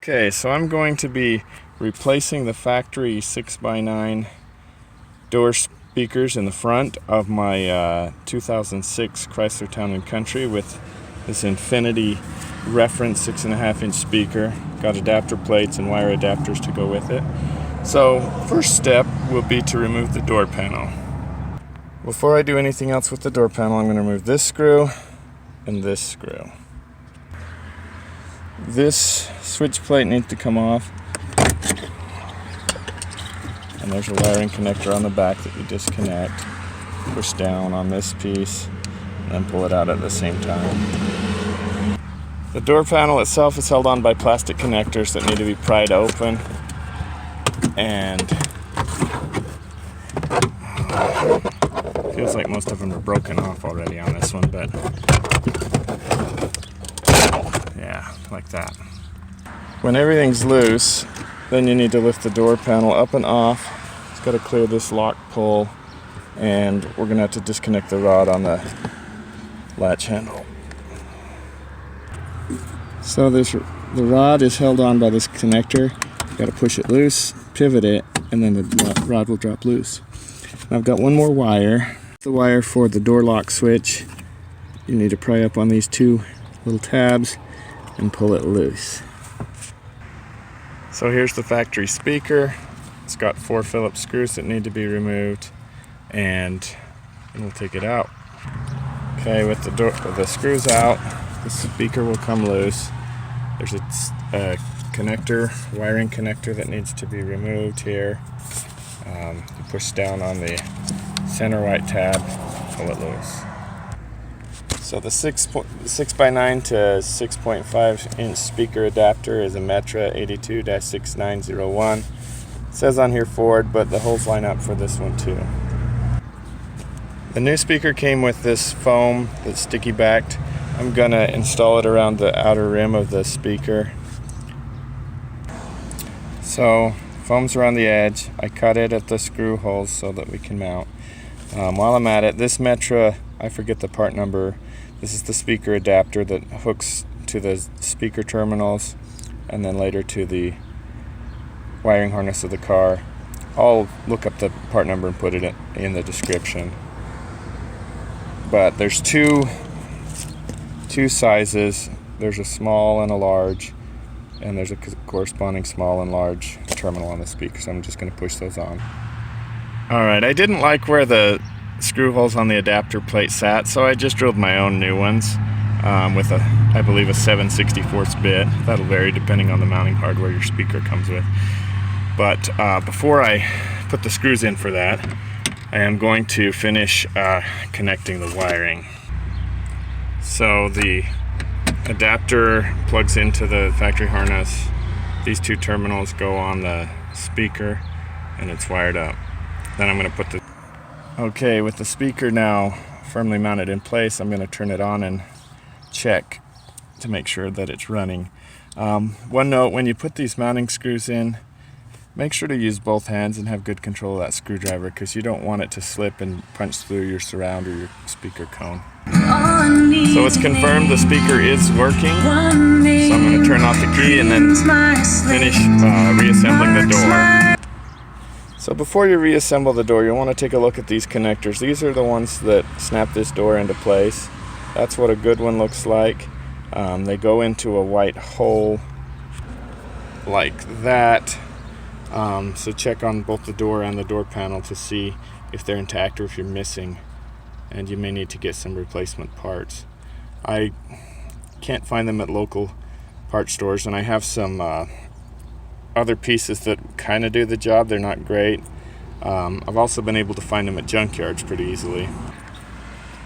Okay, so I'm going to be replacing the factory 6x9 door speakers in the front of my 2006 Chrysler Town Country with this Infinity reference 6.5-inch speaker. Got adapter plates and wire adapters to go with it. So first step will be to remove the door panel. Before I do anything else with the door panel, I'm going to remove this screw and this screw. This switch plate needs to come off, and there's a wiring connector on the back that you disconnect. Push down on this piece and then pull it out at the same time. The door panel itself is held on by plastic connectors that need to be pried open, and feels like most of them are broken off already on this one, but yeah, like that. When everything's loose, then you need to lift the door panel up and off. It's got to clear this lock pull, and we're going to have to disconnect the rod on the latch handle. So the rod is held on by this connector. You got to push it loose, pivot it, and then the rod will drop loose. Now I've got one more wire. The wire for the door lock switch. You need to pry up on these two little tabs and pull it loose. So here's the factory speaker. It's got 4 Phillips screws that need to be removed, and we'll take it out. Okay, with the screws out, the speaker will come loose. There's a connector, wiring connector that needs to be removed here. You push down on the center white tab, pull it loose. So the 6x9 to 6.5-inch speaker adapter is a Metra 82-6901. It says on here Ford, but the holes line up for this one too. The new speaker came with this foam that's sticky backed. I'm gonna install it around the outer rim of the speaker. So foam's around the edge. I cut it at the screw holes so that we can mount. While I'm at it, this Metra, I forget the part number. This is the speaker adapter that hooks to the speaker terminals and then later to the wiring harness of the car. I'll look up the part number and put it in the description. But there's two sizes. There's a small and a large, and there's a corresponding small and large terminal on the speaker, so I'm just going to push those on. Alright, I didn't like where the screw holes on the adapter plate sat, so I just drilled my own new ones with I believe a 7/64 bit. That'll vary depending on the mounting hardware your speaker comes with. But before I put the screws in for that, I am going to finish connecting the wiring. So the adapter plugs into the factory harness. These two terminals go on the speaker, and it's wired up. Then I'm going to put the... Okay, with the speaker now firmly mounted in place, I'm going to turn it on and check to make sure that it's running. One note, when you put these mounting screws in, make sure to use both hands and have good control of that screwdriver, because you don't want it to slip and punch through your surround or your speaker cone. So it's confirmed the speaker is working, so I'm going to turn off the key and then finish reassembling the door. So before you reassemble the door, you'll want to take a look at these connectors. These are the ones that snap this door into place. That's what a good one looks like. They go into a white hole like that. So check on both the door and the door panel to see if they're intact or if you're missing, and you may need to get some replacement parts. I can't find them at local part stores, and I have some other pieces that kind of do the job. They're not great. I've also been able to find them at junkyards pretty easily.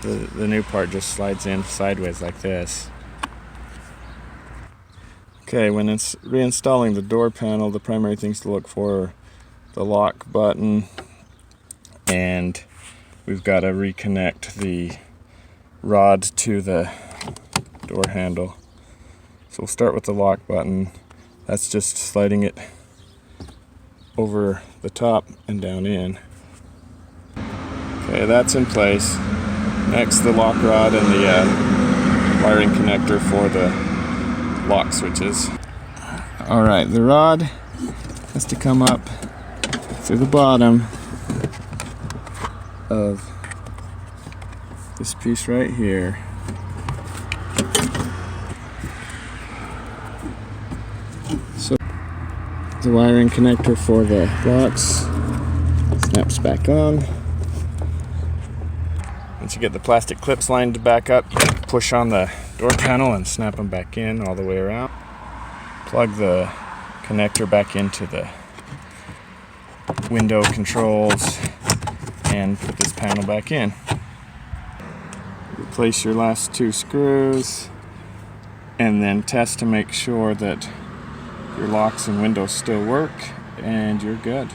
The new part just slides in sideways like this. Okay, when it's reinstalling the door panel, the primary things to look for are the lock button, and we've got to reconnect the rod to the door handle. So we'll start with the lock button. That's just sliding it over the top and down in. Okay, that's in place. Next, the lock rod and the wiring connector for the lock switches. Alright, the rod has to come up through the bottom of this piece right here. So the wiring connector for the locks snaps back on. Once you get the plastic clips lined back up, you can push on the door panel and snap them back in all the way around. Plug the connector back into the window controls and put this panel back in. Replace your last 2 screws and then test to make sure that your locks and windows still work, and you're good.